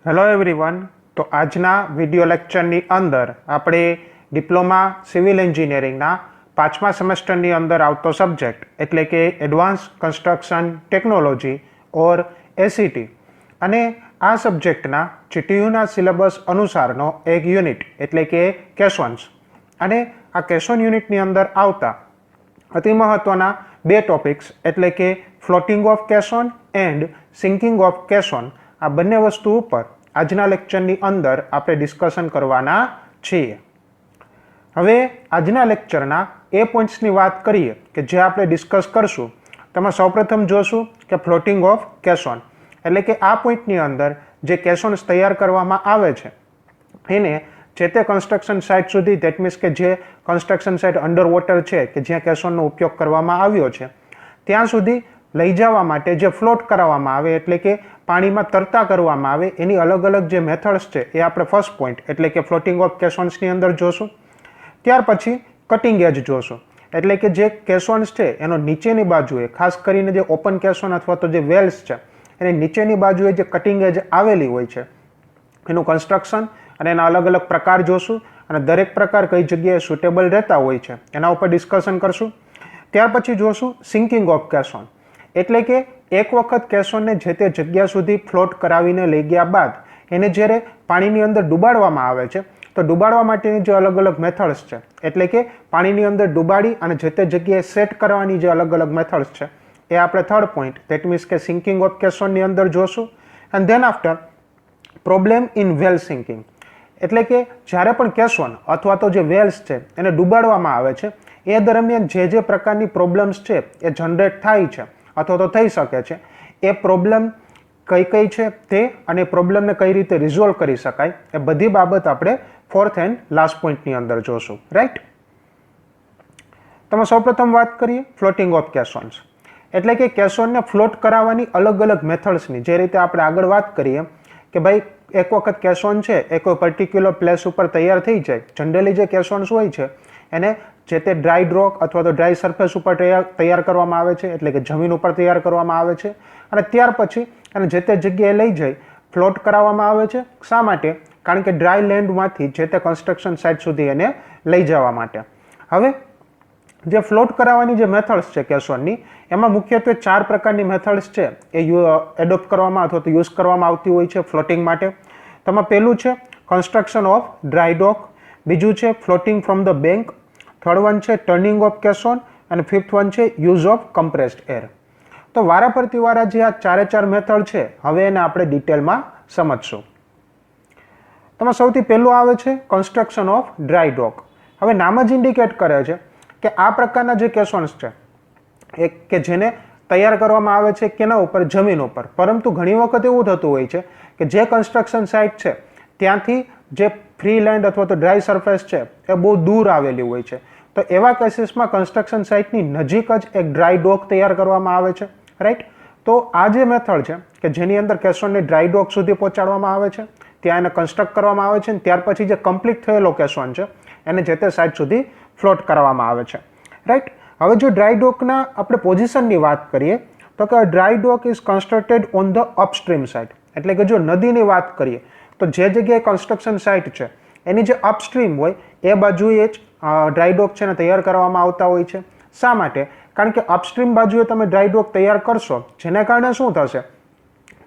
Hello everyone. તો આજના video લેક્ચરની અંદર આપણે ડિપ્લોમા સિવિલ એન્જિનિયરિંગના 5મા સેમેસ્ટરની અંદર આવતો સબ્જેક્ટ એટલે કે એડવાન્સ કન્સ્ટ્રક્શન ટેકનોલોજી ઓર એસીટી અને આ સબ્જેક્ટના જીટીયુના સિલેબસ અનુસારનો એક યુનિટ એટલે કે કેશોન્સ અને આ કેશોન યુનિટની અંદર આવતા અતિ મહત્વના બે ટોપિક્સ એટલે કે floating of caisson and sinking of caisson આ બંને વસ્તુ ઉપર આજના લેક્ચરની અંદર આપણે ડિસ્કશન કરવાના છીએ. હવે આજના લેક્ચરના એ પોઈન્ટ્સની વાત કરીએ કે જે આપણે ડિસ્કસ કરશું. તેમાં સૌપ્રથમ જોશું કે ફ્લોટિંગ ઓફ કેશોન એટલે કે આ પોઈન્ટની અંદર જે કેશોન્સ તૈયાર કરવામાં આવે છે એને જે તે કન્સ્ટ્રક્શન સાઇટ સુધી, ધેટ મીન્સ કે જે કન્સ્ટ્રક્શન સાઇટ અંડર વોટર છે કે જ્યાં કેશોનનો ઉપયોગ કરવામાં આવ્યો છે ત્યાં સુધી લઈ જવા માટે જે ફ્લોટ કરાવવામાં આવે એટલે કે પાણીમાં તરતા કરવામાં આવે એની અલગ અલગ જે મેથડ્સ છે એ આપણે ફર્સ્ટ પોઈન્ટ એટલે કે ફ્લોટિંગ ઓફ કેશોન્સની અંદર જોશું. ત્યાર પછી કટિંગ એજ જોશું એટલે કે જે કેશોન્સ છે એનો નીચેની બાજુએ, ખાસ કરીને જે ઓપન કેશોન અથવા તો જે વેલ્સ છે એની નીચેની બાજુએ જે કટિંગ એજ આવેલી હોય છે એનું કન્સ્ટ્રક્શન અને એના અલગ અલગ પ્રકાર જોશું અને દરેક પ્રકાર કઈ જગ્યાએ સુટેબલ રહેતા હોય છે એના ઉપર ડિસ્કશન કરશું. ત્યાર પછી જોશું સિંકિંગ ઓફ કેશોન એટલે કે એક વખત કેશોનને જે તે જગ્યા સુધી ફ્લોટ કરાવીને લઈ ગયા બાદ એને જ્યારે પાણીની અંદર ડુબાડવામાં આવે છે તો ડુબાડવા માટેની જે અલગ અલગ મેથડ્સ છે એટલે કે પાણીની અંદર ડુબાડી અને જે તે જગ્યાએ સેટ કરવાની જે અલગ અલગ મેથડ્સ છે એ આપણે થર્ડ પોઈન્ટ ધેટ મીન્સ કે સિંકિંગ ઓફ કેશોનની અંદર જોશું. And then after problem in well sinking એટલે કે જ્યારે પણ કેશોન અથવા તો જે વેલ્સ છે એને ડુબાડવામાં આવે છે એ દરમિયાન જે જે પ્રકારની પ્રોબ્લેમ્સ છે એ જનરેટ થાય છે અથવા તો થઈ શકે છે એ પ્રોબ્લેમ કઈ કઈ છે તે અને પ્રોબ્લેમને કઈ રીતે રિઝોલ્વ કરી શકાય એ બધી બાબત આપણે ફોર્થ એન્ડ લાસ્ટ પોઈન્ટની અંદર જોશું. રાઈટ. તમે સૌપ્રથમ વાત કરીએ ફ્લોટિંગ ઓફ કેશોન્સ એટલે કે કેશોનને ફ્લોટ કરાવવાની અલગ અલગ મેથડ્સની. જે રીતે આપણે આગળ વાત કરીએ કે ભાઈ એક વખત કેશોન છે એ કોઈ પર્ટિક્યુલર પ્લેસ ઉપર તૈયાર થઈ જાય. જનરલી જે કેશોન્સ હોય છે એને જે તે ડ્રાય રોક અથવા તો ડ્રાય સરફેસ ઉપર તૈયાર કરવામાં આવે છે એટલે કે જમીન ઉપર તૈયાર કરવામાં આવે છે અને ત્યાર પછી એને જે તે જગ્યાએ લઈ જઈ ફ્લોટ કરાવવામાં આવે છે. શા માટે? કારણ કે ડ્રાય લેન્ડમાંથી જે તે કન્સ્ટ્રક્શન સાઇટ સુધી એને લઈ જવા માટે. હવે જે ફ્લોટ કરાવવાની જે મેથડ્સ છે કેશોનની એમાં મુખ્યત્વે 4 પ્રકારની મેથડ્સ છે એ એડોપ્ટ કરવામાં અથવા તો યુઝ કરવામાં આવતી હોય છે ફ્લોટિંગ માટે. તેમાં પહેલું છે કન્સ્ટ્રક્શન ઓફ ડ્રાય ડોક, બીજું છે floating from the bank, third one છે ટર્નિંગ ઓફ કેશોન અને ફિફ્થ વન છે યુઝ ઓફ કમ્પ્રેસ્ડ એર. તો વારાફરતી વારા જે આ 4 મેથડ છે હવે એને આપણે ડિટેલમાં સમજશું. તેમાં સૌથી પહેલું આવે છે કન્સ્ટ્રક્શન ઓફ ડ્રાય ડોક. હવે નામ જ ઇન્ડિકેટ કરે છે કે આ પ્રકારના જે કેશોન્સ છે એ કે જેને તૈયાર કરવામાં આવે છે કેના ઉપર? જમીન ઉપર. પરંતુ ઘણી વખત એવું થતું હોય છે કે જે કન્સ્ટ્રક્શન સાઇટ છે ત્યાંથી જે ફ્રી લેન્ડ અથવા તો ડ્રાય સરફેસ છે એ બહુ દૂર આવેલી હોય છે. તો એવા કેસીસમાં કન્સ્ટ્રક્શન સાઇટની નજીક જ એક ડ્રાય ડોક તૈયાર કરવામાં આવે છે. રાઈટ. તો આ જે મેથડ છે કે જેની અંદર કેશોનને ડ્રાય ડોક સુધી પહોંચાડવામાં આવે છે, ત્યાં એને કન્સ્ટ્રક્ટ કરવામાં આવે છે અને ત્યાર પછી જે કમ્પ્લીટ થયેલો કેશોન છે એને જે તે સાઇટ સુધી ફ્લોટ કરવામાં આવે છે. રાઈટ. હવે જો ડ્રાય ડોકના આપણે પોઝિશનની વાત કરીએ તો કે dry dock is constructed on the upstream side એટલે કે જો નદીની વાત કરીએ તો જે જગ્યાએ કન્સ્ટ્રક્શન સાઇટ છે એની જે અપસ્ટ્રીમ હોય એ બાજુએ જ ડ્રાય ડોક છે ને તૈયાર કરવામાં આવતા હોય છે. શા માટે? કારણ કે અપસ્ટ્રીમ બાજુએ તમે ડ્રાય ડોક તૈયાર કરશો જેને કારણે શું થશે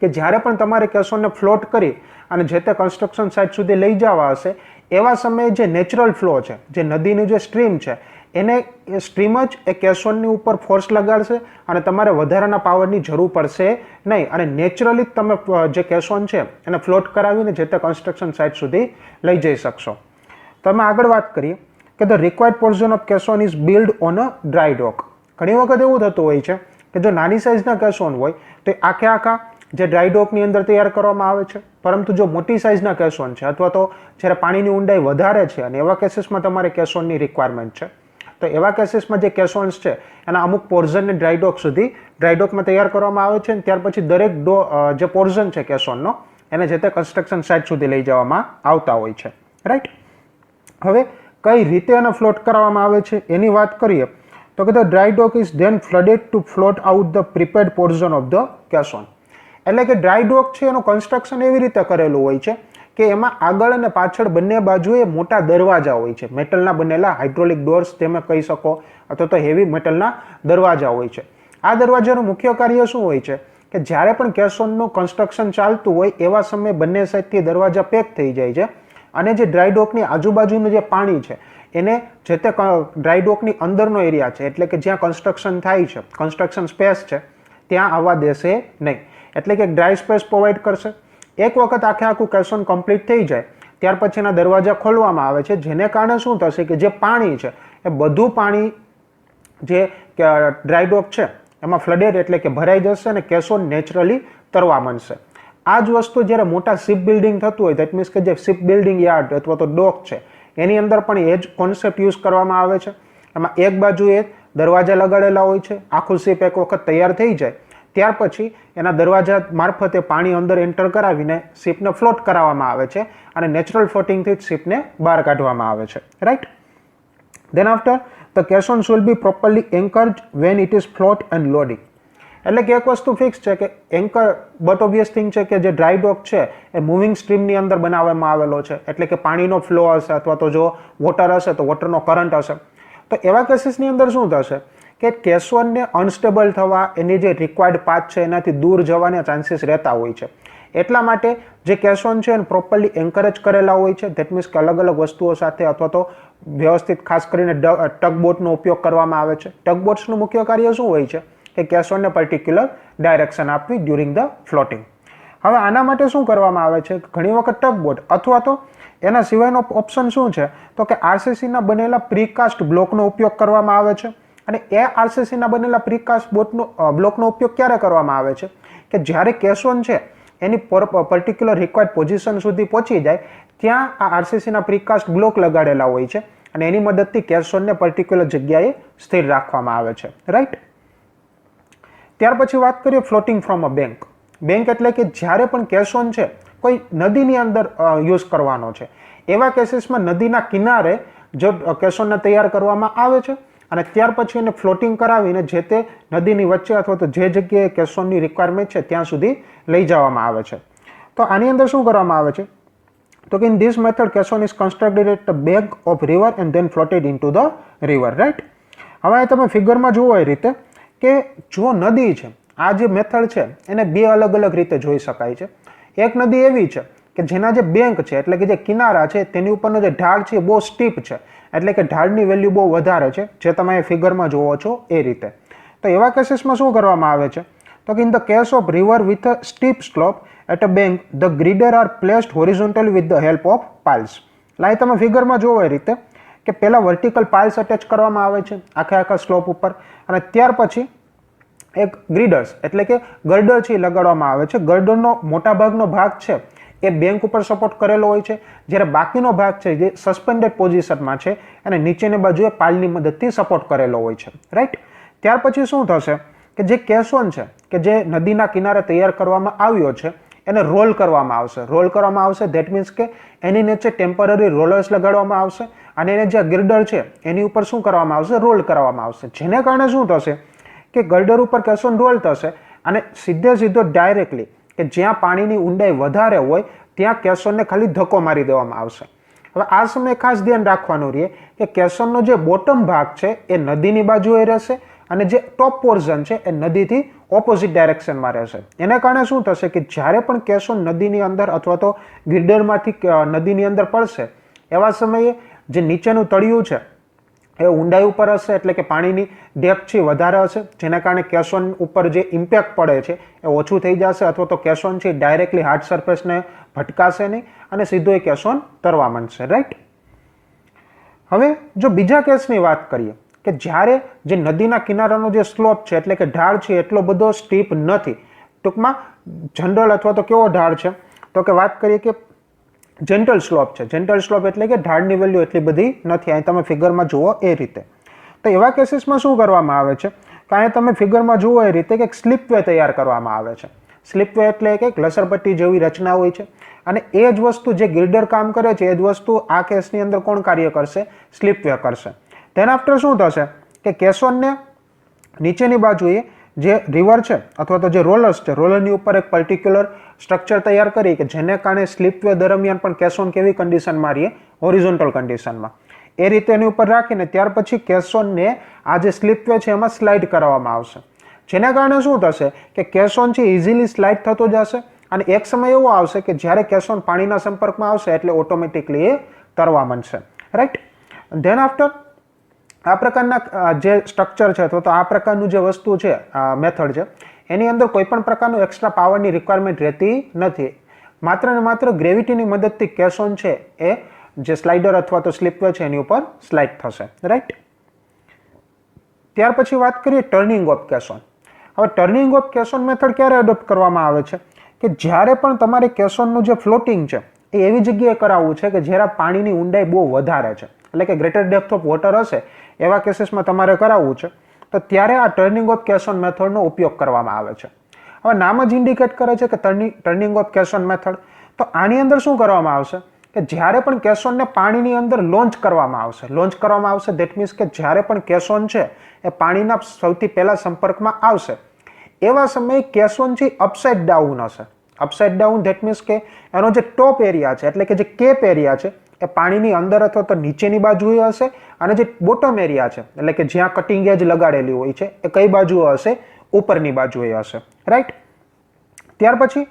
કે જ્યારે પણ તમારે કેશોનને ફ્લોટ કરી અને જે તે કન્સ્ટ્રક્શન સાઇટ સુધી લઈ જવા હશે એવા સમયે જે નેચરલ ફ્લો છે, જે નદીની જે સ્ટ્રીમ છે એને એ સ્ટ્રીમ જ એ કેશોનની ઉપર ફોર્સ લગાડશે અને તમારે વધારાના પાવરની જરૂર પડશે નહીં અને નેચરલી જ તમે જે કેશોન છે એને ફ્લોટ કરાવીને જે તે કન્સ્ટ્રક્શન સાઇટ સુધી લઈ જઈ શકશો. તમે આગળ વાત કરીએ કે the required portion of caisson is build on a dry dock. ઘણી વખત એવું થતું હોય છે કે જો નાની સાઇઝના કેશોન હોય તો આખા જે ડ્રાય ડોકની અંદર તૈયાર કરવામાં આવે છે. પરંતુ જો મોટી સાઇઝના કેશોન છે અથવા તો જ્યારે પાણીની ઊંડાઈ વધારે છે અને એવા કેસીસમાં તમારે કેશોનની રિક્વાયરમેન્ટ છે તો એવા કેસીસમાં જે કેશોન્સ છે એના અમુક પોર્શનને ડ્રાય ડોક સુધી ડ્રાય ડોકમાં તૈયાર કરવામાં આવે છે અને ત્યાર પછી દરેક જે પોર્શન છે કેશોનનો એને જે તે કન્સ્ટ્રક્શન સાઇટ સુધી લઈ જવામાં આવતા હોય છે. રાઈટ. હવે કઈ રીતે એને ફ્લોટ કરવામાં આવે છે એની વાત કરીએ તો કે the dry dock is then flooded to float out the prepared portion of the caisson એટલે કે ડ્રાય ડોક છે એનું કન્સ્ટ્રક્શન એવી રીતે કરેલું હોય છે કે એમાં આગળ અને પાછળ બંને બાજુએ મોટા દરવાજા હોય છે, મેટલના બનેલા હાઇડ્રોલિક ડોર્સ તમે કહી શકો, અથવા તો હેવી મેટલના દરવાજા હોય છે. આ દરવાજાનું મુખ્ય કાર્ય શું હોય છે કે જ્યારે પણ કેસોનનું કન્સ્ટ્રક્શન ચાલતું હોય એવા સમયે બંને સાઈડથી દરવાજા પેક થઈ જાય છે અને જે ડ્રાય ડોકની આજુબાજુનું જે પાણી છે એને જે તે ડ્રાય ડોકની અંદરનો એરિયા છે, એટલે કે જ્યાં કન્સ્ટ્રક્શન થાય છે, કન્સ્ટ્રક્શન સ્પેસ છે, ત્યાં આવવા દેશે નહીં. એટલે કે ડ્રાય સ્પેસ પ્રોવાઈડ કરશે. એક વખત આખું કેસોન કમ્પ્લીટ થઈ જાય ત્યાર પછીના દરવાજા ખોલવામાં આવે છે, જેને કારણે શું થશે કે જે પાણી છે એ બધું પાણી જે ડ્રાય ડોક છે એમાં ફ્લડેડ એટલે કે ભરાઈ જશે અને કેસોન નેચરલી તરવા માંડશે. આ જ વસ્તુ જ્યારે મોટા શિપ બિલ્ડિંગ થતું હોય, દેટ મીન્સ કે જે શિપ બિલ્ડિંગ યાર્ડ અથવા તો ડોક છે એની અંદર પણ એ જ કોન્સેપ્ટ યુઝ કરવામાં આવે છે. એમાં એક બાજુએ દરવાજા લગાડેલા હોય છે. આખું શિપ એક વખત તૈયાર થઈ જાય ત્યાર પછી એના દરવાજા મારફતે પાણી અંદર એન્ટર કરાવીને શિપને ફ્લોટ કરાવવામાં આવે છે અને નેચરલ ફ્લોટિંગથી જ શિપને બહાર કાઢવામાં આવે છે, right. Then after the caissons will be properly anchored when it is float and loading. એટલે કે એક વસ્તુ ફિક્સ છે કે એન્કર બટ ઓબ્વિયસ થિંગ છે કે જે ડ્રાય ડોક છે એ મૂવિંગ સ્ટ્રીમની અંદર બનાવવામાં આવેલો છે, એટલે કે પાણીનો ફ્લો હશે અથવા તો જો વોટર હશે તો વોટરનો કરંટ હશે. તો એવા કેસીસની અંદર શું થશે કે કેસોનને અનસ્ટેબલ થવા, એની જે રિક્વાયર્ડ પાથ છે એનાથી દૂર જવાના ચાન્સીસ રહેતા હોય છે. એટલા માટે જે કેસોન છે એને પ્રોપરલી એન્કરેજ કરેલા હોય છે. ધેટ મીન્સ કે અલગ અલગ વસ્તુઓ સાથે અથવા તો વ્યવસ્થિત ખાસ કરીને ટગબોટનો ઉપયોગ કરવામાં આવે છે. ટગબોટ્સનું મુખ્ય કાર્ય શું હોય છે કે કેસોનને પર્ટિક્યુલર ડાયરેક્શન આપવી ડ્યુરિંગ ધ ફ્લોટિંગ. હવે આના માટે શું કરવામાં આવે છે, ઘણી વખત ટગબોટ અથવા તો એના સિવાયનો ઓપ્શન શું છે તો કે આરસીસીના બનેલા પ્રીકાસ્ટ બ્લોકનો ઉપયોગ કરવામાં આવે છે. અને એ આરસીસીના બનેલા પ્રીકાસ્ટ બ્લોકનો ઉપયોગ ક્યારે કરવામાં આવે છે કે જ્યારે કેસોન છે એની પર્ટિક્યુલર રિક્વાયર્ડ પોઝિશન સુધી પહોંચી જાય ત્યાં આ આરસીસીના પ્રીકાસ્ટ બ્લોક લગાડેલા હોય છે અને એની મદદથી કેસોનને પર્ટિક્યુલર જગ્યાએ સ્થિર રાખવામાં આવે છે, રાઈટ. ત્યાર પછી વાત કરીએ floating from a bank. Bank એટલે કે જ્યારે પણ કેસોન છે કોઈ નદીની અંદર યુઝ કરવાનો છે, એવા કેસીસમાં નદીના કિનારે જો કેસોનને તૈયાર કરવામાં આવે છે અને ત્યાર પછી એને ફ્લોટિંગ કરાવીને જે તે નદીની વચ્ચે અથવા તો જે જગ્યાએ કેસોનની રિક્વાયરમેન્ટ છે ત્યાં સુધી લઈ જવામાં આવે છે. તો આની અંદર શું કરવામાં આવે છે તો કે in this method caisson is constructed at the bank of river and then floated into the river, right. હવે તમે ફિગરમાં જુઓ એ રીતે કે જો નદી છે, આ જે મેથડ છે એને બે અલગ અલગ રીતે જોઈ શકાય છે. એક નદી એવી છે કે જેના જે બેંક છે એટલે કે જે કિનારા છે તેની ઉપરનો જે ઢાળ છે એ બહુ સ્ટીપ છે, એટલે કે ઢાળની વેલ્યુ બહુ વધારે છે, જે તમે ફિગરમાં જોવો છો એ રીતે. તો એવા કેસીસમાં શું કરવામાં આવે છે તો કે in the case of river with a steep slope at a bank the girder are placed horizontally with the help of piles. લાઈ તમે ફિગરમાં જોવો એ રીતે કે પહેલા વર્ટિકલ પાઇલ્સ અટેચ કરવામાં આવે છે આખા સ્લોપ ઉપર અને ત્યાર પછી એક ગ્રીડર્સ એટલે કે ગર્ડર છે એ લગાડવામાં આવે છે. ગર્ડરનો મોટા ભાગનો ભાગ છે એ બેંક ઉપર સપોર્ટ કરેલો હોય છે, જ્યારે બાકીનો ભાગ છે જે સસ્પેન્ડેડ પોઝિશનમાં છે અને નીચેની બાજુએ પાલની મદદથી સપોર્ટ કરેલો હોય છે, રાઈટ. ત્યાર પછી શું થશે કે જે કેસોન છે કે જે નદીના કિનારે તૈયાર કરવામાં આવ્યો છે એને રોલ કરવામાં આવશે. રોલ કરવામાં આવશે ધેટ મીન્સ કે એની નીચે ટેમ્પરરી રોલર્સ લગાડવામાં આવશે અને એને જે ગિર્ડર છે એની ઉપર શું કરવામાં આવશે, રોલ કરવામાં આવશે. જેને કારણે શું થશે કે ગર્ડર ઉપર કેસોન રોલ થશે અને સીધો ડાયરેક્ટલી કે જ્યાં પાણીની ઊંડાઈ વધારે હોય ત્યાં કેસોનને ખાલી ધક્કો મારી દેવામાં આવશે. હવે આ સમયે ખાસ ધ્યાન રાખવાનું રહે કે કેસોનનો જે બોટમ ભાગ છે એ નદીની બાજુએ રહેશે અને જે ટોપ પોર્શન છે એ નદીથી ઓપોઝિટ ડાયરેક્શનમાં રહેશે. એને કારણે શું થશે કે જ્યારે પણ કેસોન નદીની અંદર અથવા તો ગિર્ડરમાંથી નદીની અંદર પડશે એવા સમયે જે નીચેનું તળિયું છે એ ઊંડાઈ ઉપર હશે, એટલે કે પાણીની ડેપ્થ છે વધારે હશે, જેના કારણે કેસોન ઉપર જે ઇમ્પેક્ટ પડે છે એ ઓછું થઈ જશે અથવા તો કેસોન છે ડાયરેક્ટલી હાર્ડ સરફેસને ભટકાશે નહીં અને સીધો એ કેસોન તરવા માંડશે, રાઈટ. હવે જો બીજા કેસની વાત કરીએ કે જ્યારે જે નદીના કિનારાનો જે સ્લોપ છે એટલે કે ઢાળ છે એટલો બધો સ્ટીપ નથી, ટૂંકમાં જનરલ અથવા તો કેવો ઢાળ છે તો કે વાત કરીએ કે જેન્ટલ સ્લોપ છે. જેન્ટલ સ્લોપ એટલે કે ઢાળની વેલ્યુ એટલી બધી નથી, અહીં તમે ફિગરમાં જુઓ એ રીતે. તો એવા કેસીસમાં શું કરવામાં આવે છે કે અહીં તમે ફિગરમાં જુઓ એ રીતે કે સ્લીપવે તૈયાર કરવામાં આવે છે. સ્લીપવે એટલે કે લસરપટ્ટી જેવી રચના હોય છે અને એ જ વસ્તુ જે ગિર્ડર કામ કરે છે એ જ વસ્તુ આ કેસની અંદર કોણ કાર્ય કરશે, સ્લીપવે કરશે. તેના આફ્ટર શું થશે કે કેસોનને નીચેની બાજુએ જે રિવર છે અથવા તો જે રોલર્સ છે, રોલરની ઉપર એક પર્ટિક્યુલર સ્ટ્રક્ચર તૈયાર કરી કે જેને કારણે સ્લીપવે દરમિયાન પણ કેસોન કેવી કન્ડિશનમાં રહીએ, હોરિઝોન્ટલ કન્ડિશનમાં. એ રીતે એની ઉપર રાખીને ત્યાર પછી કેસોનને આ જે સ્લીપવે છે એમાં સ્લાઇડ કરવામાં આવશે. જેના કારણે શું થશે કે કેસોન છે ઇઝીલી સ્લાઇડ થતો જશે અને એક સમય એવો આવશે કે જ્યારે કેસોન પાણીના સંપર્કમાં આવશે એટલે ઓટોમેટિકલી એ તરવા માંડશે. રાઈટ. ધેન આફ્ટર આ પ્રકારના જે સ્ટ્રક્ચર છે અથવા તો આ પ્રકારનું જે વસ્તુ છે, મેથડ છે, એની અંદર કોઈ પણ પ્રકારનું એક્સ્ટ્રા પાવરની રિક્વાયરમેન્ટ રહેતી નથી. માત્ર ને માત્ર ગ્રેવિટીની મદદથી કેસોન છે એ જે સ્લાઇડર અથવા તો સ્લીપવે છે એની ઉપર સ્લાઇડ થશે. રાઈટ. ત્યાર પછી વાત કરીએ ટર્નિંગ ઓફ કેસોન. હવે ટર્નિંગ ઓફ કેસોન મેથડ ક્યારે એડોપ્ટ કરવામાં આવે છે કે જ્યારે પણ તમારે કેસોનનું જે ફ્લોટિંગ છે એ એવી જગ્યાએ કરાવવું છે કે જ્યારે પાણીની ઊંડાઈ બહુ વધારે છે, એટલે કે ગ્રેટર ડેપ્થ ઓફ વોટર હશે એવા કેસીસમાં તમારે કરાવવું છે, તો ત્યારે આ ટર્નિંગ ઓફ કેસોન મેથડનો ઉપયોગ કરવામાં આવે છે. હવે નામ જ ઇન્ડિકેટ કરે છે કે ટર્નિંગ ઓફ કેસોન મેથડ. તો આની અંદર શું કરવામાં આવશે કે જ્યારે પણ કેસોનને પાણીની અંદર લોન્ચ કરવામાં આવશે દેટ મીન્સ કે જ્યારે પણ કેસોન છે એ પાણીના સૌથી પહેલા સંપર્કમાં આવશે એવા સમયે કેસોન છે અપસાઇડ ડાઉન હશે. અપસાઇડ ડાઉન ધેટ મીન્સ કે એનો જે ટોપ એરિયા છે એટલે કે જે કેપ એરિયા છે એ પાણીની અંદર અથવા તો નીચેની બાજુએ હશે અને જે બોટમ એરિયા છે એટલે કે જ્યાં કટિંગ એજ લગાડેલી હોય છે એ કઈ બાજુ હશે, ઉપરની બાજુએ હશે. રાઈટ. ત્યાર પછી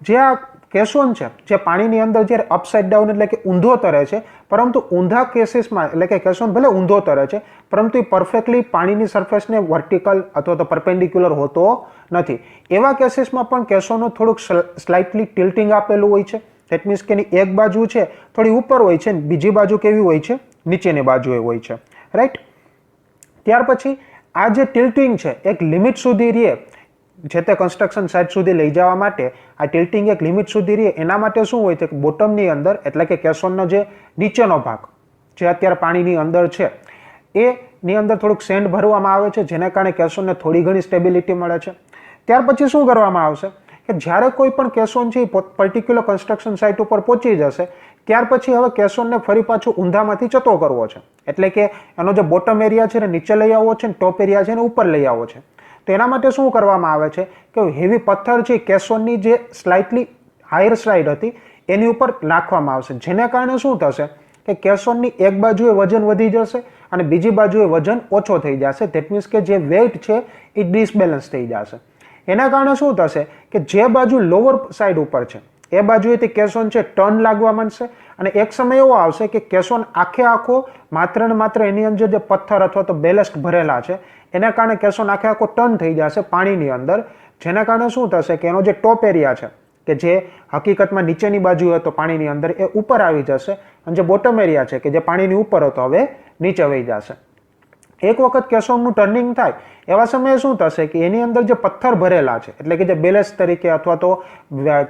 જે આ કેસોન છે જે પાણીની અંદર જ્યારે અપસાઇડ ડાઉન એટલે કે ઊંધો તરે છે, પરંતુ ઊંધા કેસીસમાં એટલે કે કેસોન ભલે ઊંધો તરે છે પરંતુ એ પરફેક્ટલી પાણીની સરફેસને વર્ટિકલ અથવા તો પરપેન્ડિક્યુલર હોતો નથી. એવા કેસીસમાં પણ કેસોનનું થોડુંક સ્લાઇટલી ટિલ્ટિંગ આપેલું હોય છે. ધેટ મીન્સ કે એની એક બાજુ છે થોડી ઉપર હોય છે, બીજી બાજુ કેવી હોય છે, નીચેની બાજુએ હોય છે. રાઈટ. ત્યાર પછી આ જે ટિલ્ટિંગ છે એક લિમિટ સુધી રહે, જે તે કન્સ્ટ્રક્શન સાઇટ સુધી લઈ જવા માટે આ ટિલ્ટિંગ એક લિમિટ સુધી રહે એના માટે શું હોય છે કે બોટમની અંદર એટલે કે કેસોનનો જે નીચેનો ભાગ જે અત્યારે પાણીની અંદર છે એની અંદર થોડુંક સેન્ડ ભરવામાં આવે છે જેને કારણે કેસોનને થોડી ઘણી સ્ટેબિલિટી મળે છે. ત્યાર પછી શું કરવામાં આવશે કે જ્યારે કોઈ પણ કેસોન છે એ પર્ટિક્યુલર કન્સ્ટ્રક્શન સાઇટ ઉપર પહોંચી જશે ત્યાર પછી હવે કેસોનને ફરી પાછું ઊંધામાંથી ચતો કરવો છે. એટલે કે એનો જે બોટમ એરિયા છે એને નીચે લઈ આવવો છે અને ટોપ એરિયા છે એને ઉપર લઈ આવવો છે. તો એના માટે શું કરવામાં આવે છે કે હેવી પથ્થર છે કેસોનની જે સ્લાઇટલી હાયર સાઇડ હતી એની ઉપર નાખવામાં આવશે, જેને કારણે શું થશે કે કેસોનની એક બાજુએ વજન વધી જશે અને બીજી બાજુએ વજન ઓછો થઈ જશે. ધેટ મીન્સ કે જે વેઇટ છે એ ડિસબેલેન્સ થઈ જશે. એના કારણે શું થશે કે જે બાજુ લોઅર સાઈડ ઉપર છે એ બાજુએથી કેસોન છે ટર્ન લાગવા માંડશે અને એક સમય એવો આવશે કે કેસોન આખો માત્ર ને માત્ર એની અંદર જે પથ્થર અથવા તો બેલેસ્ટ ભરેલા છે એના કારણે કેસોન આખો ટર્ન થઈ જશે પાણીની અંદર, જેના કારણે શું થશે કે એનો જે ટોપ એરિયા છે કે જે હકીકતમાં નીચેની બાજુ હતો પાણીની અંદર એ ઉપર આવી જશે અને જે બોટમ એરિયા છે કે જે પાણીની ઉપર હતો હવે નીચે વહી જશે. એક વખત કેસોનનું ટર્નિંગ થાય એવા સમયે શું થશે કે એની અંદર જે પથ્થર ભરેલા છે એટલે કે જે બેલેન્સ તરીકે અથવા તો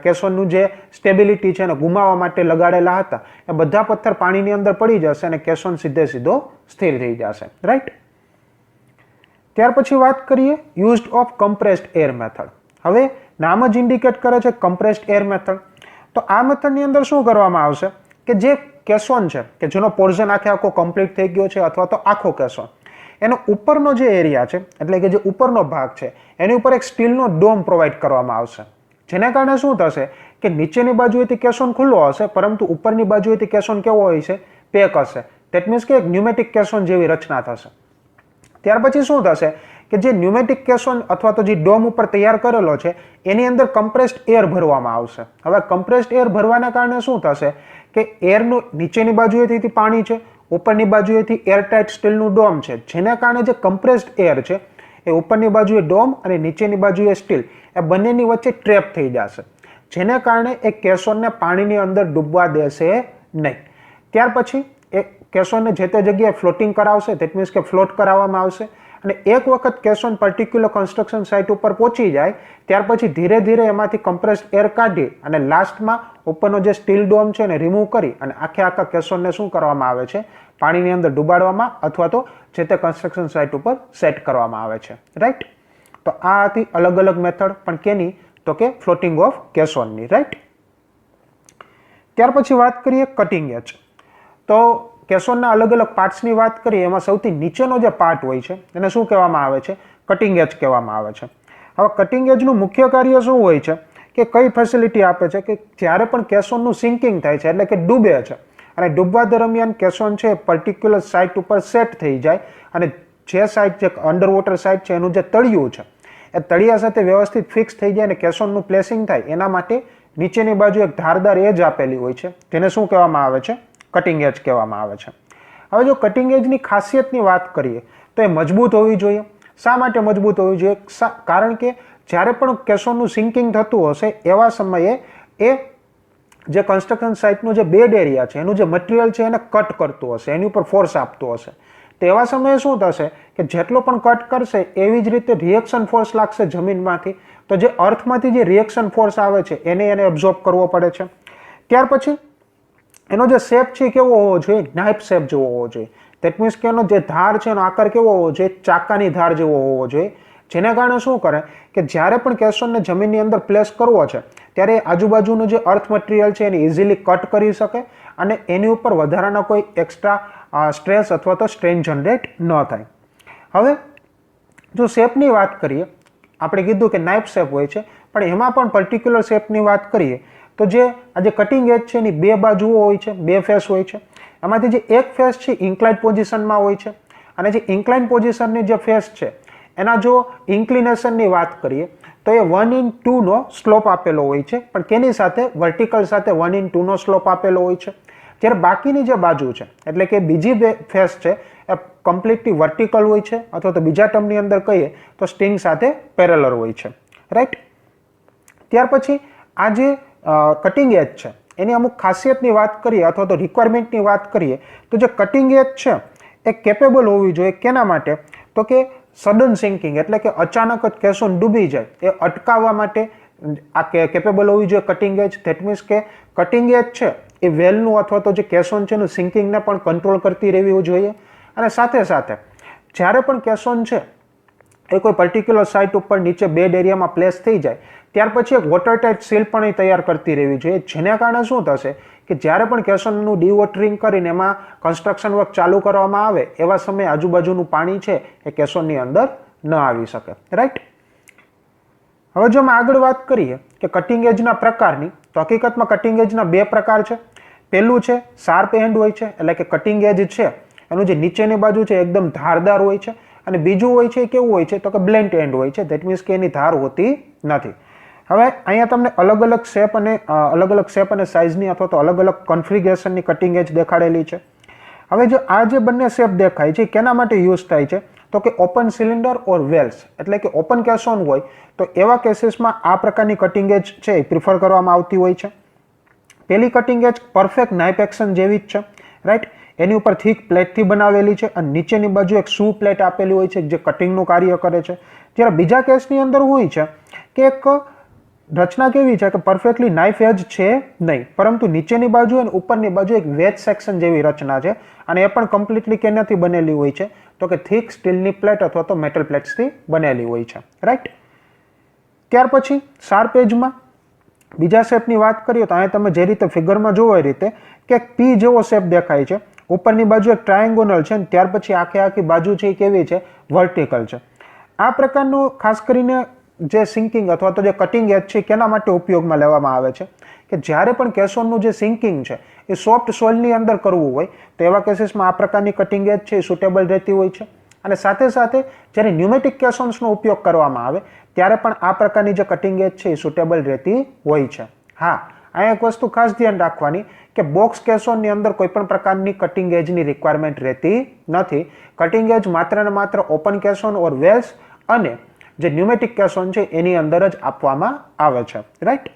કેસોનનું જે સ્ટેબિલિટી છે એને ગુમાવવા માટે લગાડેલા હતા એ બધા પથ્થર પાણીની અંદર પડી જશે અને કેસોન સીધો સ્થિર થઈ જશે. રાઈટ. ત્યાર પછી વાત કરીએ used of compressed air method. હવે નામ જ ઇન્ડિકેટ કરે છે કમ્પ્રેસ્ડ એર મેથડ. તો આ મેથડની અંદર શું કરવામાં આવશે કે જે કેસોન છે કે જેનો પોર્શન આખો કમ્પ્લીટ થઈ ગયો છે અથવા તો આખો કેસોન એનો ઉપરનો જે એરિયા છે એટલે કે જે ઉપરનો ભાગ છે એની ઉપર એક સ્ટીલનો ડોમ પ્રોવાઈડ કરવામાં આવશે, જેના કારણે શું થશે કે નીચેની બાજુએથી કેસોન ખુલ્લો હશે પરંતુ ઉપરની બાજુએથી કેસોન કેવો હોય છે, પેક હશે. ધેટ મીન્સ કે એક ન્યુમેટિક કેસોન જેવી રચના થશે. ત્યાર પછી શું થશે કે જે ન્યુમેટિક કેસોન અથવા તો જે ડોમ ઉપર તૈયાર કરેલો છે એની અંદર કમ્પ્રેસ્ડ એર ભરવામાં આવશે. હવે કમ્પ્રેસ્ડ એર ભરવાના કારણે શું થશે કે એરનું નીચેની બાજુએથી પાણી છે, ઉપરની બાજુએથી એરટાઇટ સ્ટીલનું ડોમ છે, જેના કારણે જે કમ્પ્રેસ્ડ એર છે એ ઉપરની બાજુએ ડોમ અને નીચેની બાજુએ સ્ટીલ એ બંનેની વચ્ચે ટ્રેપ થઈ જશે, જેને કારણે એ કેસોનને પાણીની અંદર ડૂબવા દેશે નહીં. ત્યાર પછી એ કેસોનને જે તે જગ્યાએ ફ્લોટિંગ કરાવશે, ધેટ મીન્સ કે ફ્લોટ કરાવવામાં આવશે અને એક વખત કેસોન પર્ટિક્યુલર કન્સ્ટ્રક્શન સાઇટ ઉપર પહોંચી જાય ત્યાર પછી ધીરે ધીરે એમાંથી કમ્પ્રેસ્ડ એર કાઢી અને લાસ્ટમાં ઉપરનો જે સ્ટીલ ડોમ છે એને રિમૂવ કરી અને આખા કેસોનને શું કરવામાં આવે છે, પાણીની અંદર ડુબાડવામાં અથવા તો જે તે કન્સ્ટ્રક્શન સાઇટ ઉપર સેટ કરવામાં આવે છે. રાઈટ. તો આ હતી અલગ અલગ મેથડ પણ કેની, તો કે ફ્લોટિંગ ઓફ કેસોનની. રાઈટ. ત્યાર પછી વાત કરીએ કટિંગ એજ. તો કેસોનના અલગ અલગ પાર્ટ્સની વાત કરીએ એમાં સૌથી નીચેનો જે પાર્ટ હોય છે એને શું કહેવામાં આવે છે, કટિંગ એજ કહેવામાં આવે છે. હવે કટિંગ એજનું મુખ્ય કાર્ય શું હોય છે કે કઈ ફેસિલિટી આપે છે કે જ્યારે પણ કેસોનનું સિંકિંગ થાય છે એટલે કે ડૂબે છે અને ડૂબવા દરમિયાન કેસોન છે પર્ટિક્યુલર સાઇટ ઉપર સેટ થઈ જાય અને જે સાઇટ જે અંડર વોટર સાઇટ છે એનું જે તળિયું છે એ તળિયા સાથે વ્યવસ્થિત ફિક્સ થઈ જાય અને કેસોનનું પ્લેસિંગ થાય એના માટે નીચેની બાજુ એક ધારદાર એજ આપેલી હોય છે જેને શું કહેવામાં આવે છે? કટિંગ એજ કહેવામાં આવે છે. હવે જો કટિંગ એજની ખાસિયતની વાત કરીએ તો એ મજબૂત હોવી જોઈએ. શા માટે મજબૂત હોવી જોઈએ? કારણ કે જ્યારે પણ કેસોનનું સિંકિંગ થતું હશે એવા સમયે એ જે કન્સ્ટ્રક્શન સાઇટનું જે બેડ એરિયા છે એનું જે મટીરિયલ છે એને કટ કરતું હશે, એની ઉપર ફોર્સ આપતું હશે. તો એવા સમયે શું થશે કે જેટલો પણ કટ કરશે એવી જ રીતે રિએક્શન ફોર્સ લાગશે જમીનમાંથી. તો જે અર્થમાંથી જે રિએક્શન ફોર્સ આવે છે એને એબ્ઝોર્બ કરવો પડે છે. ત્યાર પછી એનો જે શેપ છે કેવો હોવો જોઈએ? નાઇફ શેપ જેવો હોવો જોઈએ. દેટ મીન્સ કે એનો જે ધાર છે એનો આકાર કેવો હોવો જોઈએ? ચાકાની ધાર જેવો હોવો જોઈએ. જેને કારણે શું કરે કે જ્યારે પણ કેસોનને જમીનની અંદર પ્લેસ કરવો છે ત્યારે આજુબાજુનું જે અર્થ મટીરિયલ છે એને ઇઝીલી કટ કરી શકે અને એની ઉપર વધારાના કોઈ એક્સ્ટ્રા સ્ટ્રેસ અથવા તો સ્ટ્રેન જનરેટ ન થાય. હવે જો શેપની વાત કરીએ, આપણે કીધું કે નાઇફ શેપ હોય છે પણ એમાં પણ પર્ટિક્યુલર શેપની વાત કરીએ તો જે આ જે કટિંગ એજ છે એની બે બાજુઓ હોય છે, બે ફેસ હોય છે. એમાંથી જે એક ફેસ છે ઇન્ક્લાઇન્ડ પોઝિશનમાં હોય છે અને જે ઇન્ક્લાઇન્ડ પોઝિશનની જે ફેસ છે એના જો ઇન્ક્લિનેશનની વાત કરીએ તો એ 1:2 નો સ્લોપ આપેલો હોય છે, પણ કેની સાથે? વર્ટિકલ સાથે 1:2 નો સ્લોપ આપેલો હોય છે. જ્યારે બાકીની જે બાજુ છે એટલે કે બીજી ફેસ છે એ કમ્પ્લીટલી વર્ટિકલ હોય છે અથવા તો બીજા ટર્મની અંદર કહીએ તો સ્ટિંગ સાથે પેરેલલ હોય છે. રાઈટ? ત્યાર પછી આ જે કટિંગ એજ છે એની અમુક ખાસિયતની વાત કરીએ અથવા તો રિક્વાયરમેન્ટની વાત કરીએ તો જે કટિંગ એજ છે એ કેપેબલ હોવી જોઈએ. કેના માટે? તો કે સડન સિંકિંગ એટલે કે અચાનક જ કેસોન ડૂબી જાય એ અટકાવવા માટે આ કેપેબલ હોવી જોઈએ કટિંગ એજ. ધેટ મીન્સ કે કટિંગ એજ છે એ વેલનું અથવા તો જે કેસોન છે એનું સિંકિંગને પણ કંટ્રોલ કરતી રહેવી જોઈએ. અને સાથે સાથે જ્યારે પણ કેસોન છે એ કોઈ પર્ટિક્યુલર સાઇટ ઉપર નીચે બેડ એરિયામાં પ્લેસ થઈ જાય ત્યાર પછી એક વોટર ટાઇટ સીલ પણ એ તૈયાર કરતી રહેવી જોઈએ. જેના કારણે શું થશે કે જ્યારે પણ કેસોનનું ડીવોટરિંગ કરીને એમાં કન્સ્ટ્રક્શન વર્ક ચાલુ કરવામાં આવે એવા સમયે આજુબાજુનું પાણી છે એ કેસોનની અંદર ન આવી શકે. રાઈટ? હવે જો અમે આગળ વાત કરીએ કે કટિંગ એજના પ્રકારની તો હકીકતમાં કટિંગ એજના બે પ્રકાર છે. પહેલું છે શાર્પ એન્ડ હોય છે એટલે કે કટિંગ એજ છે એનું જે નીચેની બાજુ છે એકદમ ધારદાર હોય છે અને બીજું હોય છે કેવું હોય છે તો કે બ્લન્ટ એન્ડ હોય છે. ધેટ મીન્સ કે એની ધાર હોતી નથી. હવે અહીંયા તમને અલગ અલગ શેપ અને સાઇઝની અથવા તો અલગ અલગ કોન્ફિગરેશનની કટિંગ એજ દેખાડેલી છે. હવે જો આ જે બંને શેપ દેખાય છે કેના માટે યુઝ થાય છે તો કે ઓપન સિલિન્ડર ઓર વેલ્સ એટલે કે ઓપન કેસોન હોય તો એવા કેસીસમાં આ પ્રકારની કટિંગ એજ છે એ પ્રિફર કરવામાં આવતી હોય છે. પહેલી કટિંગ એજ પરફેક્ટ નાઇફ એક્શન જેવી જ છે. રાઈટ? એની ઉપર થીક પ્લેટથી બનાવેલી છે અને નીચેની બાજુ એક શૂ પ્લેટ આપેલી હોય છે જે કટિંગનું કાર્ય કરે છે. જ્યારે બીજા કેસની અંદર હોય છે કે એક રચના કેવી છે કે પરફેક્ટલી નાઇફ એજ છે નહીં, પરંતુ નીચેની બાજુ અને ઉપરની બાજુ એક વેજ સેક્શન જેવી રચના છે અને એ પણ કમ્પ્લીટલી કેનાથી બનેલી હોય છે તો કે થીક સ્ટીલની પ્લેટ અથવા તો મેટલ પ્લેટ્સથી બનેલી હોય છે. રાઈટ? ત્યાર પછી શાર્પ એજમાં બીજા શેપની વાત કરીએ તો અહીંયા તમે જે રીતે ફિગરમાં જોવો એ રીતે કે એક પી જેવો શેપ દેખાય છે. ઉપરની બાજુ એક ટ્રાયેંગોનલ છે અને ત્યાર પછી આખી બાજુ છે એ કેવી છે? વર્ટિકલ છે. આ પ્રકારનું ખાસ કરીને જે સિંકિંગ અથવા તો જે કટિંગ એજ છે કેના માટે ઉપયોગમાં લેવામાં આવે છે કે જ્યારે પણ કેસોનનું જે સિંકિંગ છે એ સોફ્ટ સોઇલની અંદર કરવું હોય તો એવા કેસીસમાં આ પ્રકારની કટિંગ એજ છે એ સુટેબલ રહેતી હોય છે. અને સાથે સાથે જ્યારે ન્યુમેટિક કેસોન્સનો ઉપયોગ કરવામાં આવે ત્યારે પણ આ પ્રકારની જે કટિંગ એજ છે એ સુટેબલ રહેતી હોય છે. હા, અહીંયા એક વસ્તુ ખાસ ધ્યાન રાખવાની કે બોક્સ કેસોનની અંદર કોઈ પણ પ્રકારની કટિંગ એજની રિક્વાયરમેન્ટ રહેતી નથી. કટિંગ એજ માત્ર ને માત્ર ઓપન કેસોન ઓર વેલ્સ અને જે ન્યુમેટિક કેસોન છે એની અંદર જ આપવામાં આવે છે. રાઈટ?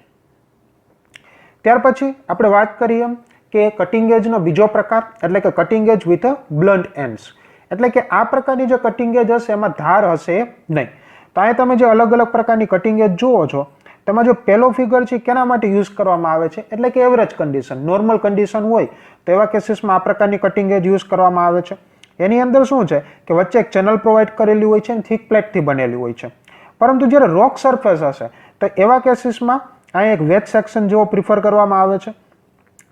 ત્યાર પછી આપણે વાત કરીએ કે કટિંગ એજનો બીજો પ્રકાર એટલે કે cutting edge with blunt ends એટલે કે આ પ્રકારની જે કટિંગ એજ હશે એમાં ધાર હશે નહીં. તો અહીંયા તમે જે અલગ અલગ પ્રકારની કટિંગ એજ જુઓ છો તેમાં જો પહેલો ફિગર છે કેના માટે યુઝ કરવામાં આવે છે એટલે કે એવરેજ કન્ડિશન, નોર્મલ કન્ડિશન હોય તો એવા કેસીસમાં આ પ્રકારની કટિંગ એજ યુઝ કરવામાં આવે છે. એની અંદર શું છે કે વચ્ચે એક ચેનલ પ્રોવાઈડ કરેલી હોય છે અને થીક પ્લેટથી બનેલી હોય છે. પરંતુ જ્યારે રોક સરફેસ હશે તો એવા કેસીસમાં અહીંયા એક વેજ સેક્શન જેવો પ્રિફર કરવામાં આવે છે